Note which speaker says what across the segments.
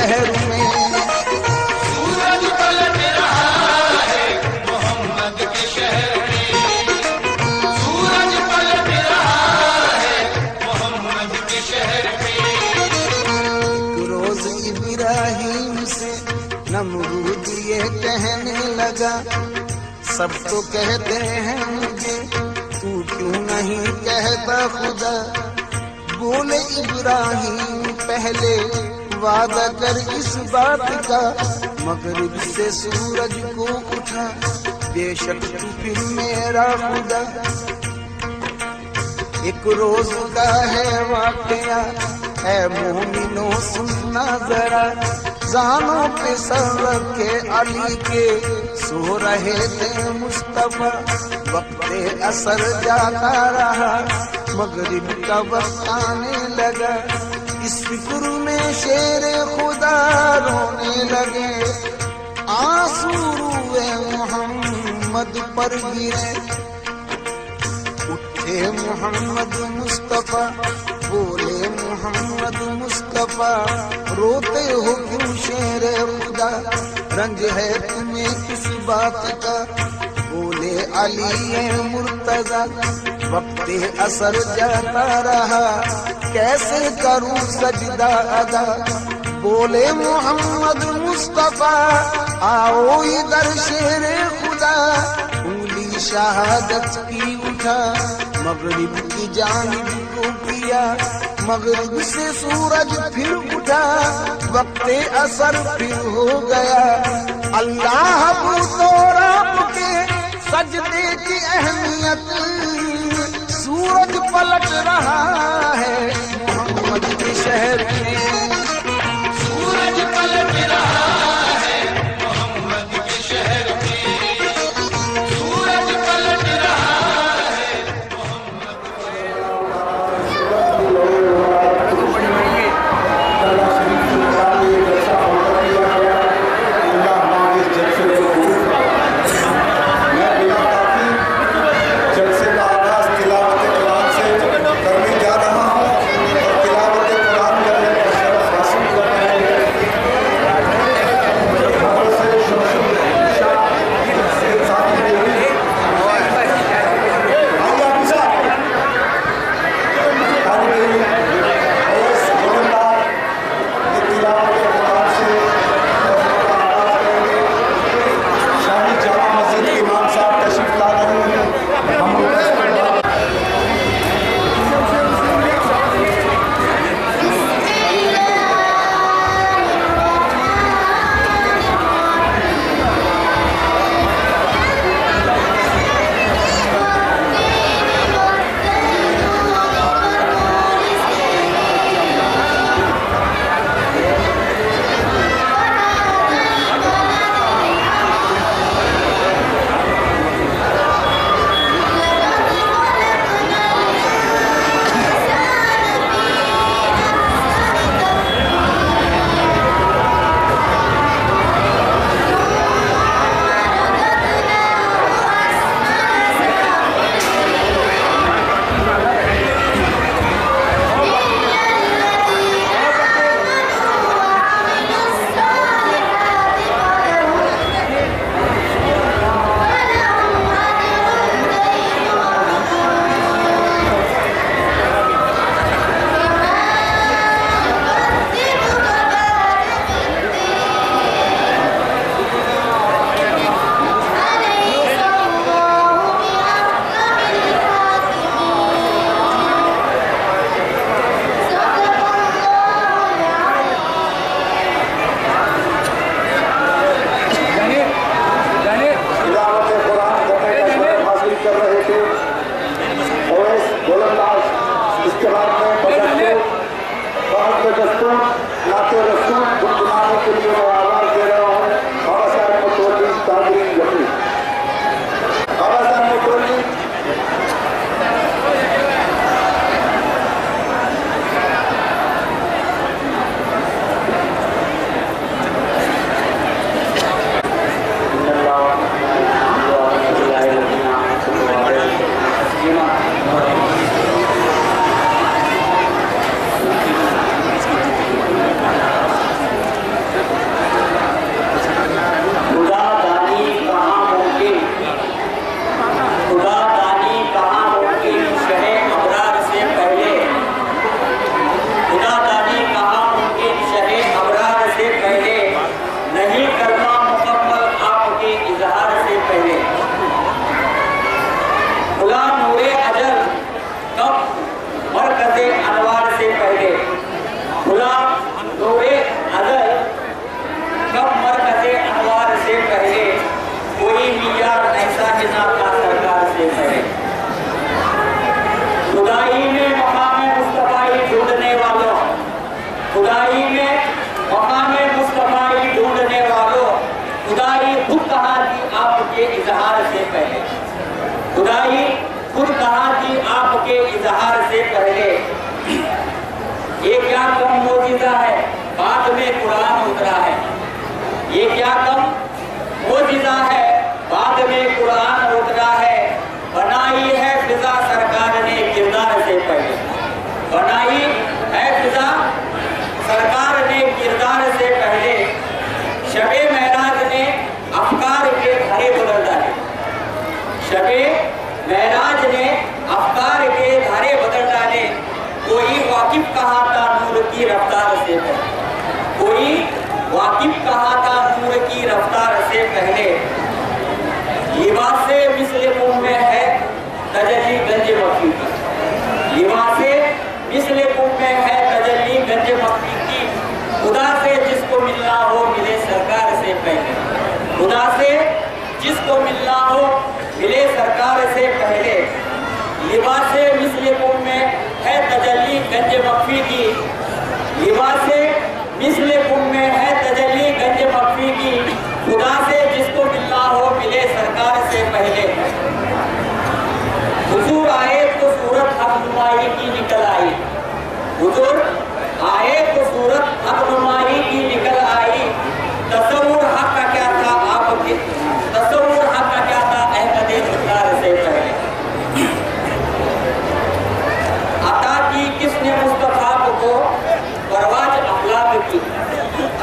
Speaker 1: शहर में।
Speaker 2: सूरज पलट रहा है मोहम्मद के शहर में, सूरज पलट रहा है मोहम्मद के शहर में।
Speaker 1: एक रोज इब्राहिम से नमरूद ये कहने लगा, सब तो कहते हैं मुझे, तू क्यों नहीं कहता खुदा। बोले इब्राहिम पहले वादा कर इस बात का, मगरिब से सूरज को उठा बेशक तू फिर मेरा खुदा। एक रोज का है वाकया है मोमिनो सुनना जरा, जानो पे सर के अली के सो रहे थे मुस्तफा। वक्त असर जाता रहा मगरिब का वक्त आने लगा, इस फिक्र में शेर खुदा रोने लगे। आंसू रुए मोहम्मद पर गिरे, उठे मोहम्मद मुस्तफा, बोले मोहम्मद मुस्तफा रोते हो क्यों शेर खुदा, रंज है तुम्हें किस बात का। बोले अली मुर्तजा वक्त असर जाता रहा, कैसे करूं सजदा अदा। बोले मोहम्मद मुस्तफा आओ इधर शेर खुदा, उंगली शहादत की उठा मगरिब की जानिब को किया। मगरिब से सूरज फिर उठा वक्त असर फिर हो गया। अल्लाह तो रब के सजदे की अहमियत, सूरज पलट रहा है मोहम्मद के शहर में।
Speaker 2: सूरज पलट रहा है मोहम्मद के शहर में, सूरज पलट रहा है
Speaker 3: जलसे का आगाज तिलावत कलाम से हाफिजा था सरकार से पहले। खुदाई में मकाम मुस्तफाई ढूंढने वालों, खुदाई में मकाम मुस्तफाई ढूंढने वालों, खुदाई खुद कहा थी आपके इजहार से पहले। खुदाई खुद कहा थी आपके इजहार से पहले। ये क्या कम मोजिज़ा है, बाद में कुरान उतरा है। ये क्या कम मोजिज़ा है, बाद में कुरान उतरा है। बनाई है फिजा सरकार ने किरदार से पहले। बनाई है फिजा सरकार ने किरदार से पहले। शबे महराज ने अफकार के धारे बदल डाले। शबे महराज ने अफकार के धारे बदल डाले। कोई वाकिफ कहा था नूर की रफ्तार से पहले। कोई वाकिफ कहा था नूर की रफ्तार से पहले। लिबास से मिस्ल कुम में है तजल्ली गंज मक्की की। लिबास से मिस्ल कुम में है तजल्ली गंज मक्की की। खुदा से जिसको मिलना हो मिले सरकार से पहले। खुदा से जिसको मिलना हो मिले सरकार से पहले। लिबास से मिस्ल कुम में है तजल्ली गंज मक्फी की। लिबास से मिस्ल कुम में है तजल्ली गंज मक्फी की। खुदा से जिसको मिलना हो मिले सरकार से पहले। हुजूर आए तो सूरत हक नुमाई की निकल आई। हुजूर आए तो सूरत हक नुमाई की निकल आई। तसव्वुर हक का क्या था आपके, तसव्वुर हक का क्या था अहमद सरकार से पहले। अता की किसने मुस्तफा को परवाज अखलाक की।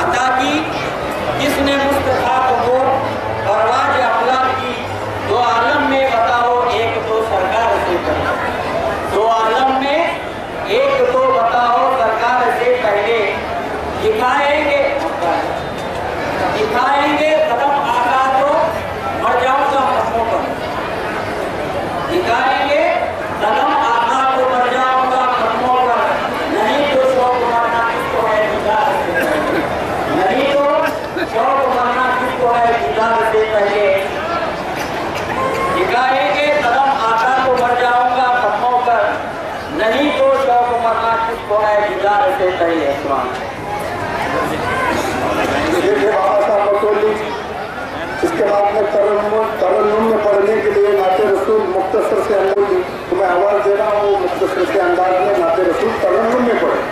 Speaker 3: अता की किसने मुस्तफा को परवाज अखलाक की। दो आलम में बताओ एक तो सरकार से पहले। दो आलम में एक तो बताओ सरकार से पहले। दिखाएंगे दिखाएंगे कदम आका तो मर जाऊंगा कदमों पर। दिखाएंगे कदम आका तो मर जाऊंगा कदमों पर। नहीं तो शौक मरना किसको है दीदार से पहले। नहीं तो शौक मरना किसको है दीदार से पहले। दिखाएंगे कदम आका तो मर जाऊंगा कदमों पर। नहीं तो शौक मरना किसको है दीदार से पहले।
Speaker 4: बाबा साहब बतौली। इसके बाद में तरन्नुम में पढ़ने के लिए नाते रसूल मुख्तसर से अंदाज दी। तो मैं आवाज़ दे रहा हूँ मुख्तसर से अंदाज में नाते रसूल तरन्नुम में पढ़े।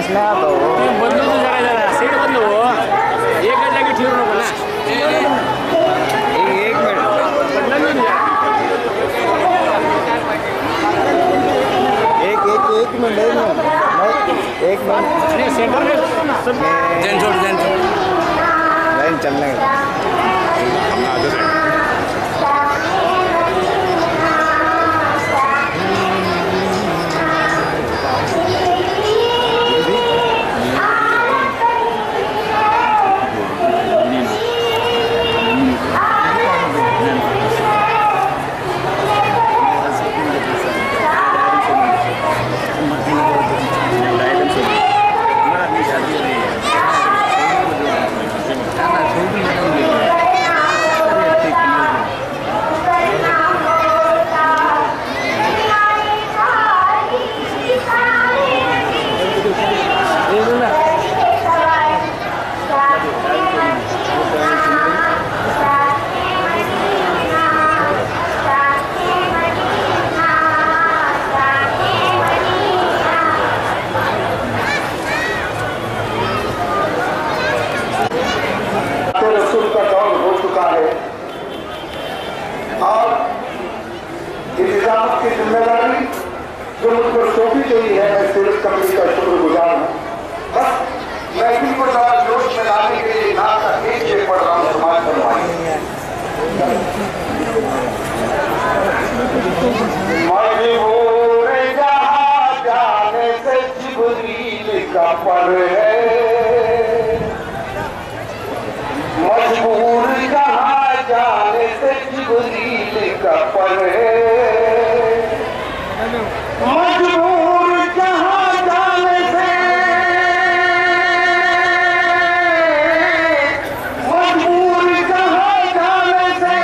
Speaker 5: बसना तो
Speaker 6: बदलू तो जरा सीट बदलू एक जागी ठेवू नको ना
Speaker 5: एक मिनट
Speaker 6: बदलू ना
Speaker 5: एक मिनट
Speaker 6: अरे सेंटर में सब जैन छोड़
Speaker 5: लाइन चलने
Speaker 4: रसूल का दौर हो चुका है और इंतजाम की जिम्मेदारी जो मुझ पर सौंपी गई है मैं सिविल कमेटी का शुक्रगुजार हूँ। बस मैं इनको जरा जोश में लाने के लिए नाम का एक पढ़ रहा हूँ समाज बनवाई मजबूर जहाँ जाने से जिब्रील का पर है मजबूर जहाँ जाने से जिब्रील का पर है मजबूर जहाँ जाने से मजबूर जहाँ जाने से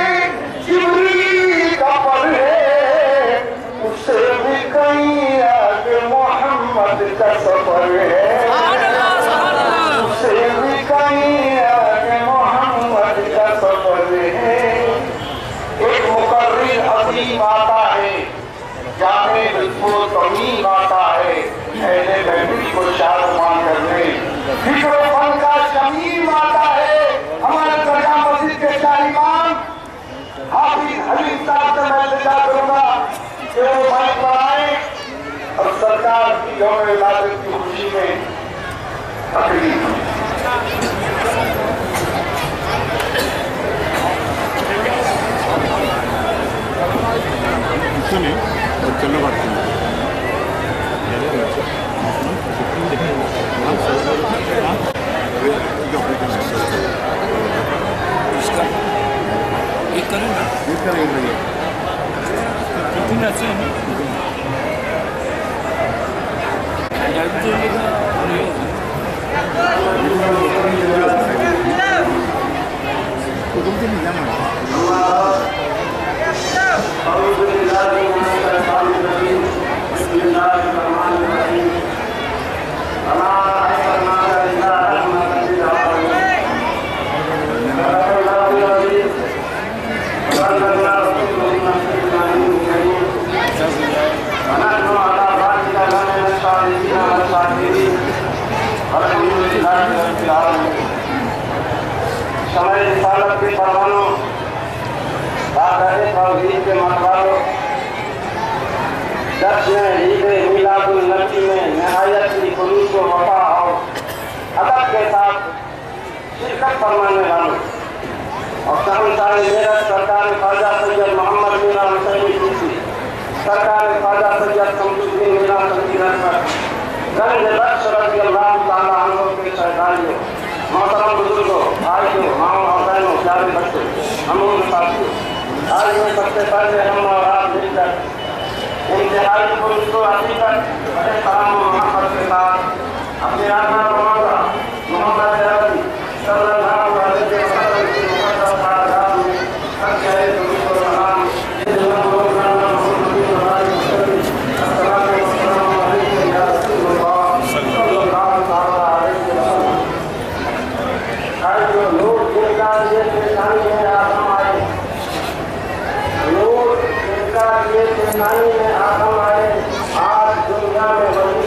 Speaker 4: जिब्रील का पर है उससे भी कहीं आगे मोहम्मद का सफर है उससे भी कहीं आगे मोहम्मद का सफर है एक मुकर्रिर अजीम आता है जाने को तमीम आता है ऐसे महफिल को शादमान करने फिक्र फन का शमीम आता है हमारे दरगाह मस्जिद के शाह इमाम हाफिज हलीम साहब से मैं इल्तिजा करूंगा कि वो माइक बनाए और सरकार की यौम विलादत की खुशी में तकरीर
Speaker 5: सुनिए और चलो बात
Speaker 6: एक करें ना कितनी अच्छी है
Speaker 4: समय रिसालत के परवानों तौहीद के मतवालों जश्न ईद मिलादुल नबी में नहायत की खुलूस व वफा और अदब के साथ शिरकत फरमाने वालों और सहनसार मेरठ सरकार ख्वाजा सैयद मोहम्मद मीरा हुसैनी चिश्ती सरकार ख्वाजा सैयद शमसुद्दीन मीरा तनवीर अहमद गंज बख्श रज़ी अल्लाह तआला अन्हु के शहदारियों मोहतरम बुजुर्गों भाइयों माओ बहनों प्यारे बच्चों अमूल साथियों आज में सबसे पहले हम और आप मिलकर इंतहाई पुरुष को हकीकत बड़े सलाम मोहब्बत के साथ अपने आका मोहम्मद अरबी सल्लल्लाहु अलैहि वसल्लम की मुक़द्दस बारगाह में सच्चे दुरूद व सलाम आज दुनिया में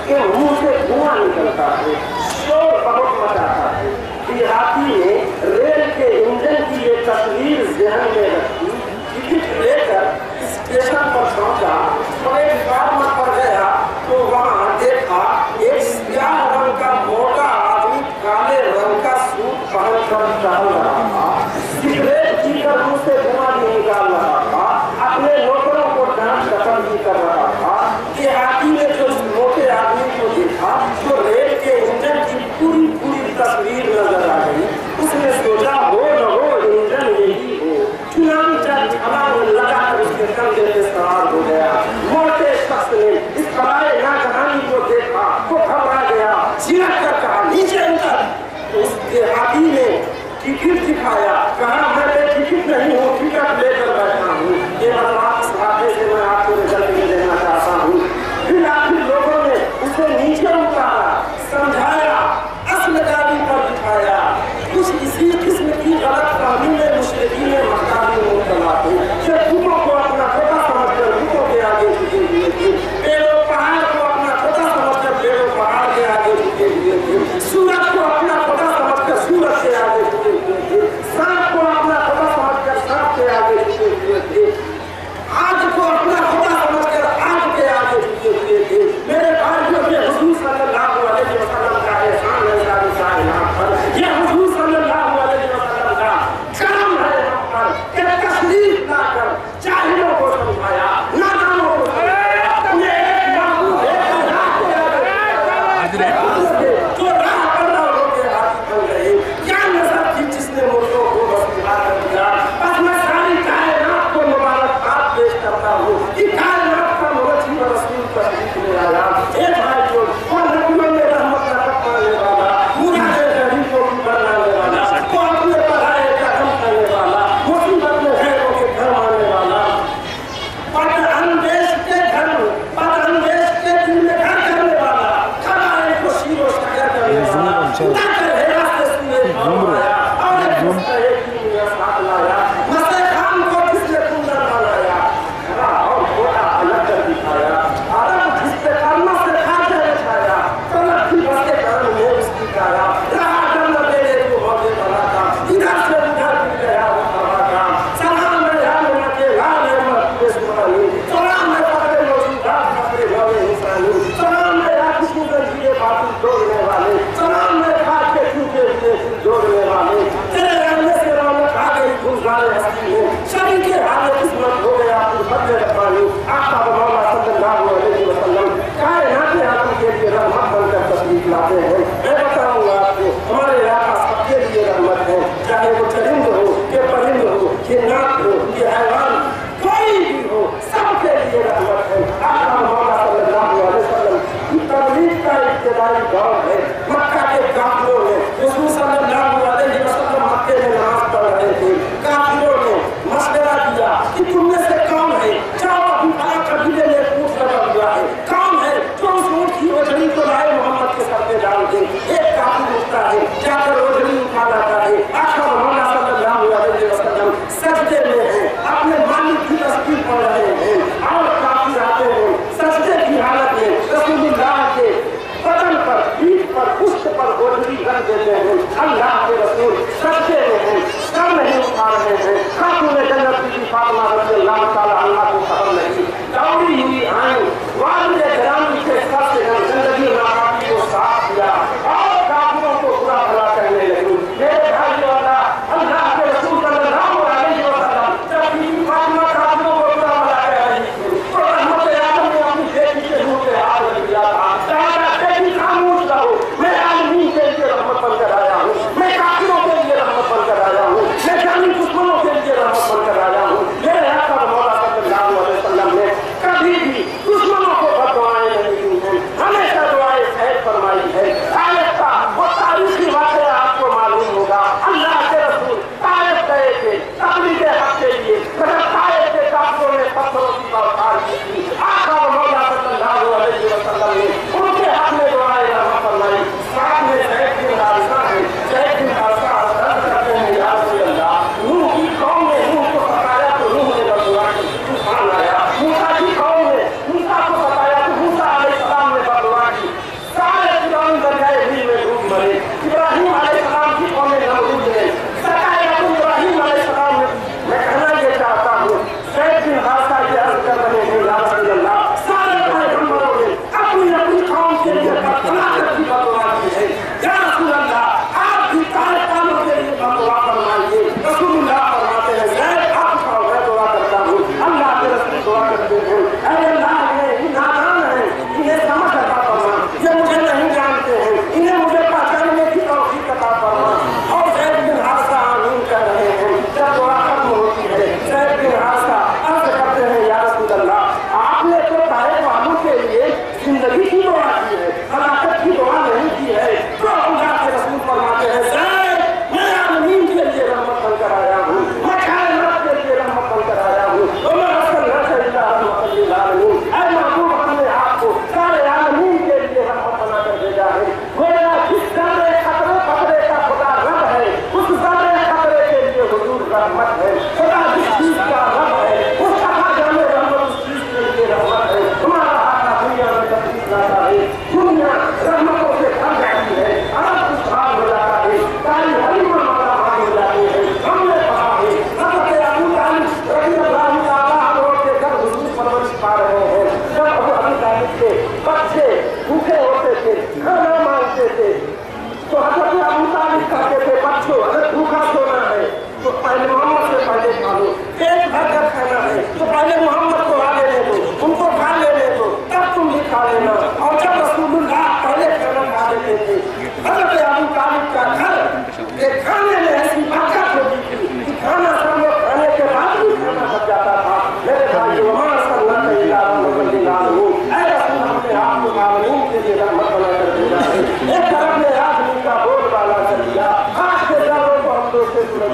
Speaker 4: उसके मुंह से धुआं निकलता है, शोर बहुत मचाता है। देहाती ने रेल के इंजन की ये तस्वीर ज़हन में रखी, टिकट लेकर स्टेशन पर पहुंचा, प्लेटफार्म पर गया तो वहां देखा एक स्याह रंग का मोटा आदमी काले रंग का सूट पहनकर टहल रहा था, सिगरेट पीकर मुंह से धुआं भी निकाल रहा था, अपने नौकरों को डांट डपट भी कर रहा था। देहाती ने जो उस मोटे आदमी को देखा तो रेल के इंजन की पूरी पूरी तस्वीर नजर आ गई। उसने सोचा हो न हो इंजन यही हो। चुनावी छलांग लगाकर उसके कंधे पे सवार हो गया। मोटे शख्स ने इस बड़ाए नागहानी को देखा तो घबरा गया, झिझक कर कहा नीचे उतर। तो उस देहाती ने टिकट दिखाया, कहा मैं टिकट नहीं हूँ, टिकट लेकर बैठा हूँ। ये बात इस वाक़े से मैं आपको रिजल्ट में देना चाहता हूँ। फिर आखिर लोगों ने उसे नीचे उतारा, समझाया, असल गाड़ी पर बिठाया। कुछ इसी किस्म की गलतफहमी में मुश्रिकीन मक्का भी मुब्तला थे। बुतों को अपना छोटा समझकर बुतों के आगे झुके हुए थे, पेड़ों पहाड़ को अपना छोटा समझकर पेड़ों पहाड़ के आगे झुके हुए थे, सूरज को अपना छोटा समझकर सूरज के आगे झुके हुए थे, सांप को अपना छोटा समझकर सांप के आगे झुके हुए थे, आग को अपना छोटा समझकर आग के आगे झुके हुए थे। मेरे भाइयों के हुजूर सल्लल्लाहु अलैहि वसल्लम का एहसान है सारी कायनात पर। ये हुजूर सल्लल्लाहु अलैहि वसल्लम का करम है हम पर कि तकलीफ ना कर जाहिलों को समझाया, नादानों को समझाया। उन्हें एक महबूब एक राह के आगे जो राह पर लोगों के हाथ बन गए। क्या नजर थी जिसने मुर्दों को बस्तियां कर दिया। बस मैं सारी कायनात को मुबारकबाद पेश करता हूँ कि कायनात का मुर्शी व रसूल तशरीफ ले आया। एक भाई जो और नबियों में रहमत रखत पाने वाला, मुरादे गरीबों की बनाने वाला, वो अपने पढ़ाए का गम करने वाला, मुसीबत में गैरों के घर आने वाला, पद अंदेश के घर दिल में घर करने वाला, खबारे को शीरो शकर करने वाला, खुदा के हेरा से सुने आया और एक दूसरे की मुझे साथ लाया। मसे खान को किसने कुंदर बनाया, खड़ा और घोड़ा अलग कर दिखाया। आराम जिससे कर्म से खाते बिछाया, तलब की बस के कर्म में उसकी काया। रहा कर्म तेरे को मौके बनाता, इधर से उधर भी गया वो खड़ा। सलाम में याद रखे लाल अहमद के सुहानी, सलाम में पकड़े मौजूदात पकड़े वाले इंसानी, सलाम में याद किसी गंजीरे बातों जोड़ने वाले, सलाम में खाट के चूके हुए जोड़ने वाले। तेरे रहने से रौनक आ गई गुलजारे हस्ती में, शरीर के हाल किस्मत हो गया तू बदले रब्बानी। आका मौला सल्लल्लाहु अलैहि वसल्लम कायनात आलम के लिए रहमत बनकर तशरीफ लाते हैं। मैं बताऊंगा आपको हमारे आका सबके लिए रहमत है, चाहे वो चरिंद हो कि परिंद हो कि नाक हो कि हैवान, कोई भी हो सबके लिए रहमत है। आका मौला सल्लल्लाहु अलैहि वसल्लम तबलीग का इब्तिदाई दौर है। मक्का के काफिरों ने हुजूर सल्लल्लाहु अलैहि वसल्लम मक्के में नमाज पढ़ रहे थे। काफिरों ने मशवरा दिया कि तुम में से कौन है, जाओ अभी बाहर कबीले में पूछ लगा हुआ है, कौन है जो उस ऊँट की ओझड़ी को लाए मोहम्मद के सर पे डाल दे। एक काफिर उठता है, जाकर ओझड़ी उठा लाता है। आका मोहम्मद सल्लल्लाहु अलैहि वसल्लम सजदे में है, अपने मालिक की तस्बीह पढ़ रहे हैं और काफिर आते हैं सजदे की हालत में रसूलुल्लाह के बदन पर, पीठ पर